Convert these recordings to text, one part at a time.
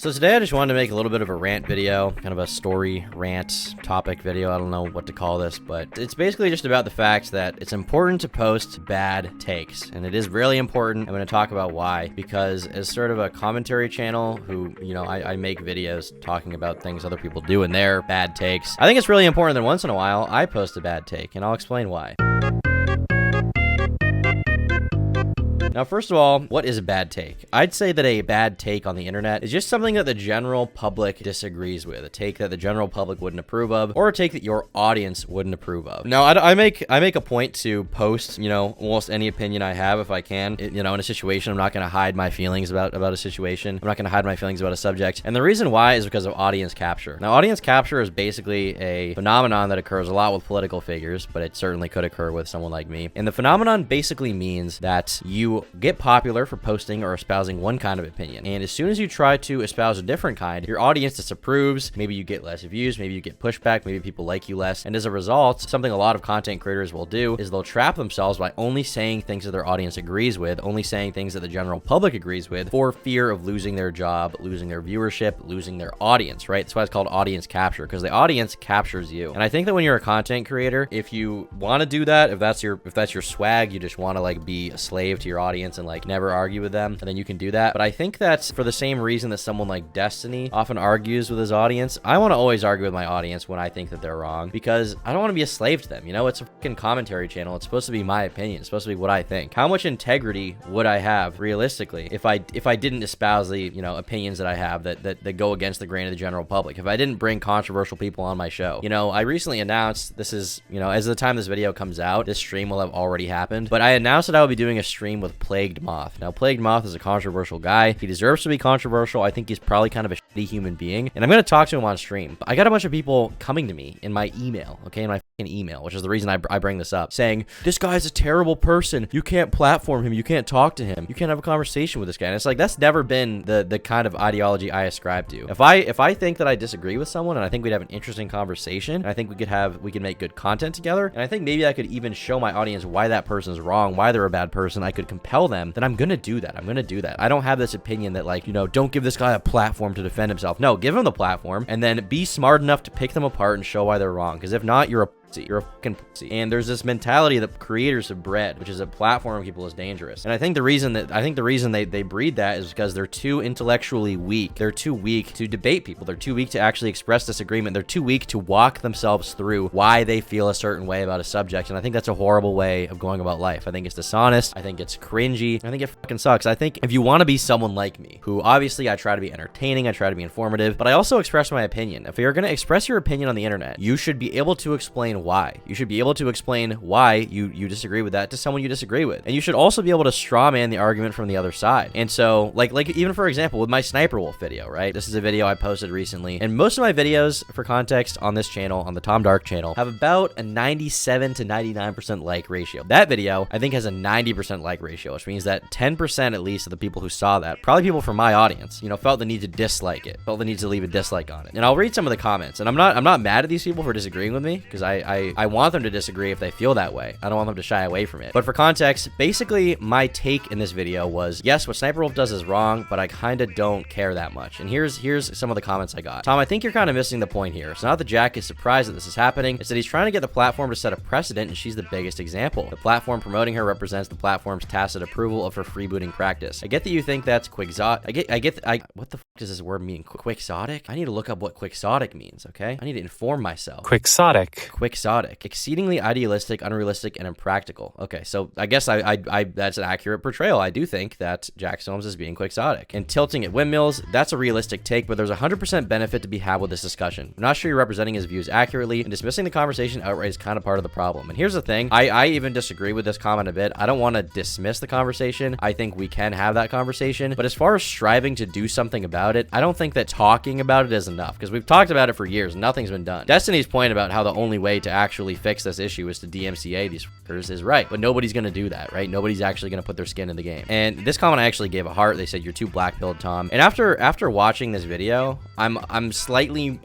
So today I just wanted to make a little bit of a rant video, kind of a story rant topic video. I don't know what to call this, but it's basically just about the fact that it's important to post bad takes. And it is really important. I'm going to talk about why, because as sort of a commentary channel who, I make videos talking about things other people do in their bad takes. I think it's really important that once in a while I post a bad take, and I'll explain why. Now, first of all, what is a bad take? I'd say that a bad take on the internet is just something that the general public disagrees with, a take that the general public wouldn't approve of, or a take that your audience wouldn't approve of. Now, I make a point to post, almost any opinion I have if I can. In a situation, I'm not going to hide my feelings about a situation. I'm not going to hide my feelings about a subject. And the reason why is because of audience capture. Now, audience capture is basically a phenomenon that occurs a lot with political figures, but it certainly could occur with someone like me. And the phenomenon basically means that you get popular for posting or espousing one kind of opinion, and as soon as you try to espouse a different kind, your audience disapproves. Maybe you get less views, maybe you get pushback, maybe people like you less, and as a result, something a lot of content creators will do is they'll trap themselves by only saying things that their audience agrees with, only saying things that the general public agrees with, for fear of losing their job, losing their viewership, losing their audience, right? That's why it's called audience capture, because the audience captures you. And I think that when you're a content creator, if you want to do that, if that's your swag, you just want to be a slave to your audience and never argue with them, and then you can do that. But I think that's for the same reason that someone like Destiny often argues with his audience. I want to always argue with my audience when I think that they're wrong, because I don't want to be a slave to them. It's a fucking commentary channel. It's supposed to be my opinion. It's supposed to be what I think. How much integrity would I have realistically if I didn't espouse the opinions that I have that go against the grain of the general public? If I didn't bring controversial people on my show? I recently announced, this is as of the time this video comes out, this stream will have already happened, but I announced that I will be doing a stream with Plagued Moth. Now, Plagued Moth is a controversial guy. He deserves to be controversial. I think he's probably kind of a shitty human being, and I'm going to talk to him on stream. I got a bunch of people coming to me in my email, in my email, which is the reason I bring this up, saying, this guy's a terrible person. You can't platform him. You can't talk to him. You can't have a conversation with this guy. And it's that's never been the kind of ideology I ascribe to. If I think that I disagree with someone and I think we'd have an interesting conversation, and I think we could make good content together, and I think maybe I could even show my audience why that person's wrong, why they're a bad person, I could compel them, then I'm gonna do that. I don't have this opinion that don't give this guy a platform to defend himself. No, give him the platform and then be smart enough to pick them apart and show why they're wrong. Because if not, you're a fucking pussy. And there's this mentality that creators have bred, which is that platforming people is dangerous. And I think the reason they breed that is because they're too intellectually weak. They're too weak to debate people. They're too weak to actually express disagreement. They're too weak to walk themselves through why they feel a certain way about a subject. And I think that's a horrible way of going about life. I think it's dishonest. I think it's cringy. I think it fucking sucks. I think if you want to be someone like me, who obviously I try to be entertaining, I try to be informative, but I also express my opinion. If you're going to express your opinion on the internet, you should be able to explain why. You should be able to explain why you disagree with that to someone you disagree with. And you should also be able to straw man the argument from the other side. And so, like even for example, with my Sniper Wolf video, right? This is a video I posted recently. And most of my videos, for context, on this channel, on the Tom Dark channel, have about a 97 to 99% like ratio. That video, I think, has a 90% like ratio, which means that 10% at least of the people who saw that, probably people from my audience, felt the need to dislike it, felt the need to leave a dislike on it. And I'll read some of the comments. And I'm not mad at these people for disagreeing with me, because I want them to disagree if they feel that way. I don't want them to shy away from it. But for context, basically my take in this video was, yes, what Sniper Wolf does is wrong, but I kind of don't care that much. And here's some of the comments I got. Tom, I think you're kind of missing the point here. It's not that Jack is surprised that this is happening. It's that he's trying to get the platform to set a precedent, and she's the biggest example. The platform promoting her represents the platform's tacit approval of her freebooting practice. I get that you think that's quixotic. What the fuck does this word mean? Quixotic? I need to look up what quixotic means, okay? I need to inform myself. Quixotic. Exceedingly idealistic, unrealistic, and impractical. Okay, so I guess I that's an accurate portrayal. I do think that Jack Soames is being quixotic. And tilting at windmills, that's a realistic take, but there's 100% benefit to be had with this discussion. I'm not sure you're representing his views accurately, and dismissing the conversation outright is kind of part of the problem. And here's the thing, I even disagree with this comment a bit. I don't want to dismiss the conversation. I think we can have that conversation, but as far as striving to do something about it, I don't think that talking about it is enough, because we've talked about it for years and nothing's been done. Destiny's point about how the only way to actually fix this issue is to DMCA these fuckers is right, but nobody's gonna do that, right? Nobody's actually gonna put their skin in the game. And this comment I actually gave a heart. They said, you're too black-pilled, Tom. And after watching this video, I'm slightly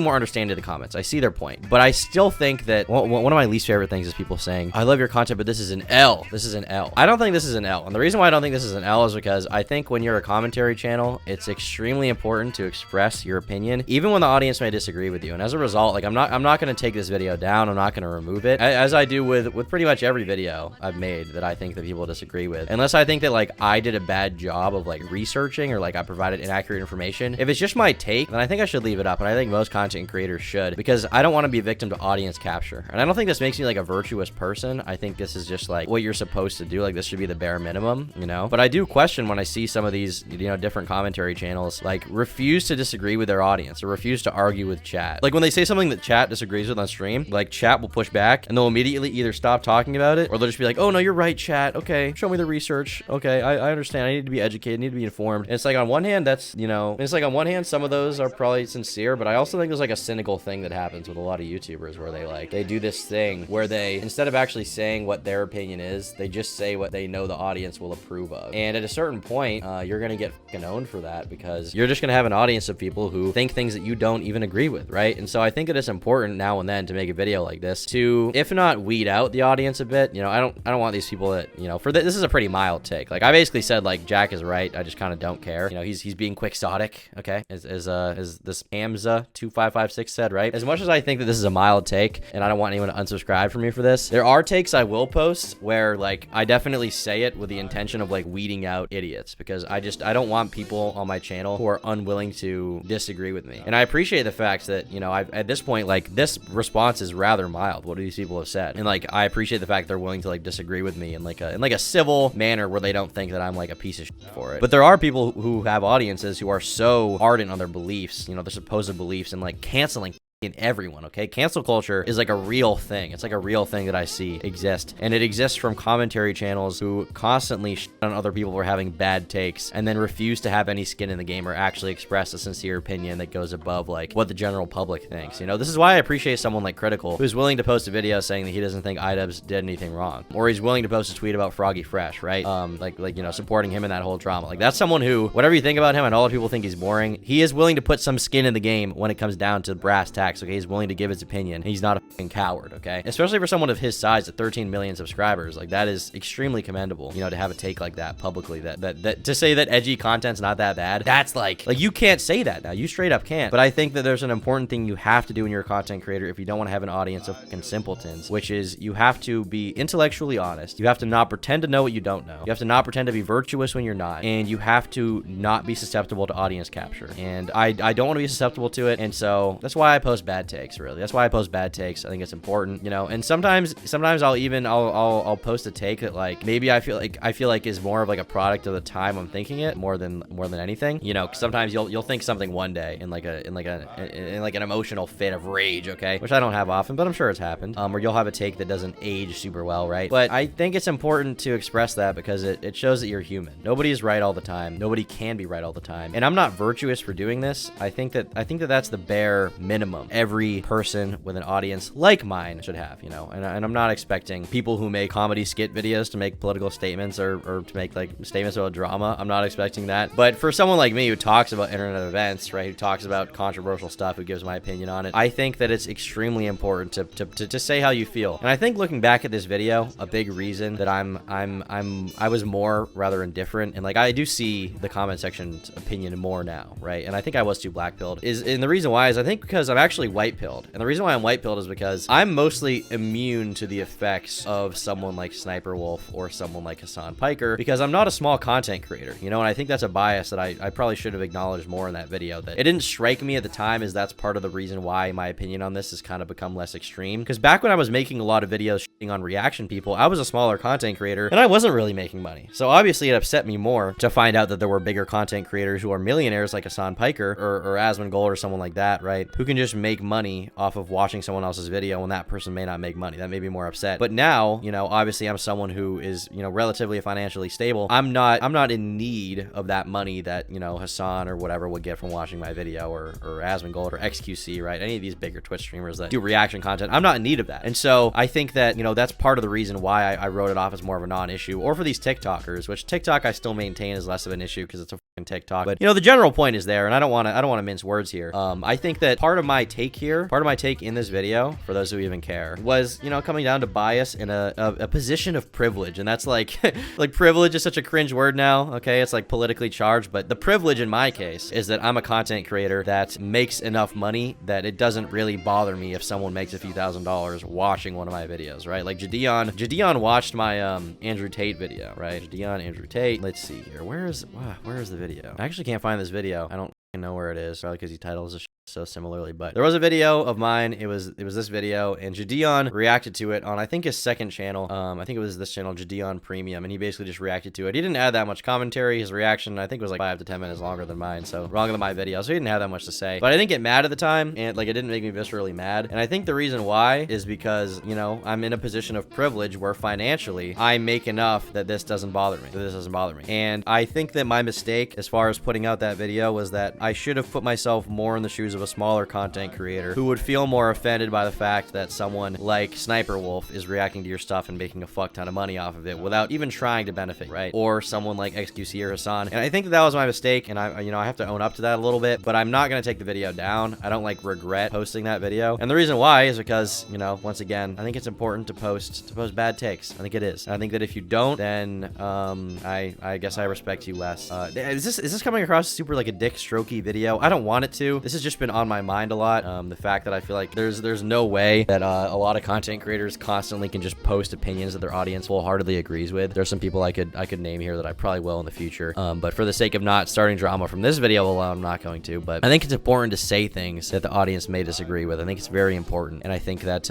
more understanding of the comments. I see their point, but I still think that one of my least favorite things is people saying, I love your content, but this is an L. This is an L. I don't think this is an L. And the reason why I don't think this is an L is because I think when you're a commentary channel, it's extremely important to express your opinion, even when the audience may disagree with you. And as a result, like I'm not going to take this video down. I'm not going to remove it, as I do with pretty much every video I've made that I think that people disagree with, unless I think that like I did a bad job of like researching or like I provided inaccurate information. If it's just my take, then I think I should leave it up. And I think most content creators should, because I don't want to be a victim to audience capture. And I don't think this makes me like a virtuous person. I think this is just like what you're supposed to do. Like this should be the bare minimum, you know? But I do question when I see some of these, you know, different commentary channels like refuse to disagree with their audience or refuse to argue with chat. Like when they say something that chat disagrees with on stream, like chat will push back and they'll immediately either stop talking about it or they'll just be like, oh no, you're right, chat. Okay, show me the research. Okay, I understand. I need to be educated, I need to be informed. And it's like on one hand, that's, you know, it's like on one hand, some of those are probably sincere, but I also think there's like a cynical thing that happens with a lot of YouTubers where they do this thing where they, instead of actually saying what their opinion is, they just say what they know the audience will approve of. And at a certain point, you're gonna get fucking owned for that because you're just gonna have an audience of people who think things that you don't even agree with, right? And so I think it is important now and then to make a video like this to, if not weed out the audience a bit, you know, I don't want these people that, you know, this is a pretty mild take. Like I basically said, like, Jack is right. I just kind of don't care. You know, he's being quixotic, okay? As this Hamza 2556 said, right? As much as I think that this is a mild take and I don't want anyone to unsubscribe from me for this, there are takes I will post where like I definitely say it with the intention of like weeding out idiots, because I don't want people on my channel who are unwilling to disagree with me. And I appreciate the fact that, you know, at this point, like this response is rather mild, what these people have said. And like I appreciate the fact they're willing to like disagree with me in like a civil manner where they don't think that I'm like a piece of shit for it. But there are people who have audiences who are so ardent on their beliefs, you know, their supposed beliefs, and like canceling in everyone, okay? Cancel culture is like a real thing. It's like a real thing that I see exist. And it exists from commentary channels who constantly shit on other people for having bad takes and then refuse to have any skin in the game or actually express a sincere opinion that goes above like what the general public thinks. You know, this is why I appreciate someone like Critical who's willing to post a video saying that he doesn't think iDubbbz did anything wrong. Or he's willing to post a tweet about Froggy Fresh, right? Like you know, supporting him in that whole drama. Like that's someone who, whatever you think about him, and all the people think he's boring, he is willing to put some skin in the game when it comes down to brass tacks. Okay, he's willing to give his opinion. He's not a fucking coward, okay? Especially for someone of his size at 13 million subscribers. Like that is extremely commendable, you know, to have a take like that publicly, that to say that edgy content's not that bad. That's like you can't say that now. You straight up can't. But I think that there's an important thing you have to do when you're a content creator if you don't want to have an audience of fucking simpletons, which is you have to be intellectually honest. You have to not pretend to know what you don't know. You have to not pretend to be virtuous when you're not. And you have to not be susceptible to audience capture. And I don't want to be susceptible to it. And so that's why I post bad takes. Really, that's why I post bad takes. I think it's important, you know. And sometimes I'll post a take that like maybe I feel like is more of like a product of the time I'm thinking it more than anything, you know. 'Cause sometimes you'll think something one day in like an emotional fit of rage, okay, which I don't have often, but I'm sure it's happened. Or you'll have a take that doesn't age super well, right? But I think it's important to express that because it shows that you're human. Nobody is right all the time. Nobody can be right all the time. And I'm not virtuous for doing this. I think that that's the bare minimum every person with an audience like mine should have, you know. And I'm not expecting people who make comedy skit videos to make political statements or to make like statements about drama. I'm not expecting that. But for someone like me who talks about internet events, right, who talks about controversial stuff, who gives my opinion on it, I think that it's extremely important to say how you feel. And I think looking back at this video, a big reason that I was more rather indifferent, and like I do see the comment section's opinion more now, right? And I think I was too black-pilled. And the reason why is I think because I'm actually white-pilled. And the reason why I'm white-pilled is because I'm mostly immune to the effects of someone like Sniper Wolf or someone like Hassan Piker, because I'm not a small content creator, you know. And I think that's a bias that I probably should have acknowledged more in that video. That it didn't strike me at the time as that's part of the reason why my opinion on this has kind of become less extreme. Because back when I was making a lot of videos shitting on reaction people, I was a smaller content creator and I wasn't really making money. So obviously it upset me more to find out that there were bigger content creators who are millionaires like Hassan Piker or Asmongold or someone like that, right, who can just make money off of watching someone else's video when that person may not make money. That made me more upset. But now, you know, obviously I'm someone who is, you know, relatively financially stable. I'm not in need of that money that, you know, Hassan or whatever would get from watching my video, or Asmongold or XQC, right? Any of these bigger Twitch streamers that do reaction content. I'm not in need of that. And so I think that, you know, that's part of the reason why I wrote it off as more of a non-issue. Or for these TikTokers, which TikTok I still maintain is less of an issue because it's a TikTok. But, you know, the general point is there, and I don't want to mince words here. I think that part of my take in this video, for those who even care, was, you know, coming down to bias in a position of privilege. And that's like, like, privilege is such a cringe word now, okay? It's like politically charged, but the privilege in my case is that I'm a content creator that makes enough money that it doesn't really bother me if someone makes a few $1,000s watching one of my videos, right? Like Jadeon watched my Andrew Tate video, right? Jadeon, Andrew Tate. Let's see here. Where is the video? I actually can't find this video. I don't know where it is, probably because he titles the so similarly, but there was a video of mine. It was this video, and Jadeon reacted to it on, I think, his second channel. I think it was this channel, Jadeon Premium, and he basically just reacted to it. He didn't add that much commentary. His reaction, I think, was like 5 to 10 minutes longer than mine, so longer than my video, so he didn't have that much to say. But I didn't get mad at the time, and like, it didn't make me viscerally mad. And I think the reason why is because, you know, I'm in a position of privilege where financially I make enough that this doesn't bother me. And I think that my mistake as far as putting out that video was that I should have put myself more in the shoes of a smaller content creator who would feel more offended by the fact that someone like Sniper Wolf is reacting to your stuff and making a fuck ton of money off of it without even trying to benefit, right? Or someone like XQC or Hassan. And I think that was my mistake, and I have to own up to that a little bit, but I'm not going to take the video down. I don't like regret posting that video. And the reason why is because, you know, once again, I think it's important to post bad takes. I think it is. I think that if you don't, then I guess I respect you less. Is this coming across super like a dick strokey video? I don't want it to. This has just been on my mind a lot. The fact that I feel like there's no way that a lot of content creators constantly can just post opinions that their audience wholeheartedly agrees with. There's some people I could name here that I probably will in the future. But for the sake of not starting drama from this video alone, I'm not going to. But I think it's important to say things that the audience may disagree with. I think it's very important, and I think that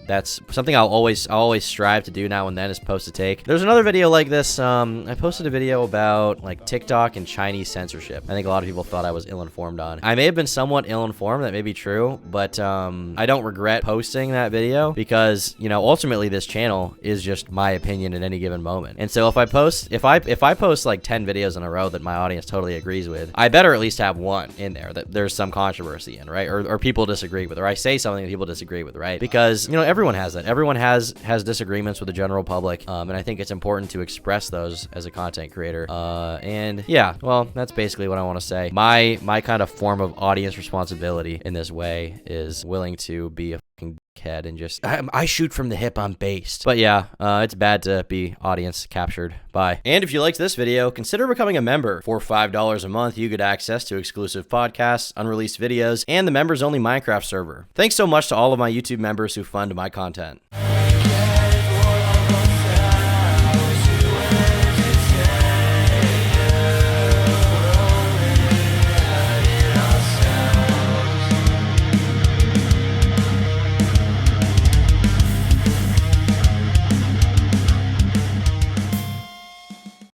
that's something I'll always strive to do now and then, is post a take. There's another video like this. I posted a video about like TikTok and Chinese censorship. I think a lot of people thought I was ill-informed on. I may have been somewhat ill-informed. That may be true, but I don't regret posting that video because, you know, ultimately this channel is just my opinion at any given moment. And so if I post like 10 videos in a row that my audience totally agrees with, I better at least have one in there that there's some controversy in, right? Or people disagree with, or I say something that people disagree with, right? Because, you know, everyone has that. Everyone has disagreements with the general public, and I think it's important to express those as a content creator. And yeah, well, that's basically what I want to say. My kind of form of audience responsibility in this way is willing to be a fucking dickhead and just I shoot from the hip, I'm based. But yeah, it's bad to be audience captured. Bye. And if you liked this video, consider becoming a member. For $5 a month, you get access to exclusive podcasts, unreleased videos, and the members only Minecraft server. Thanks so much to all of my YouTube members who fund my content.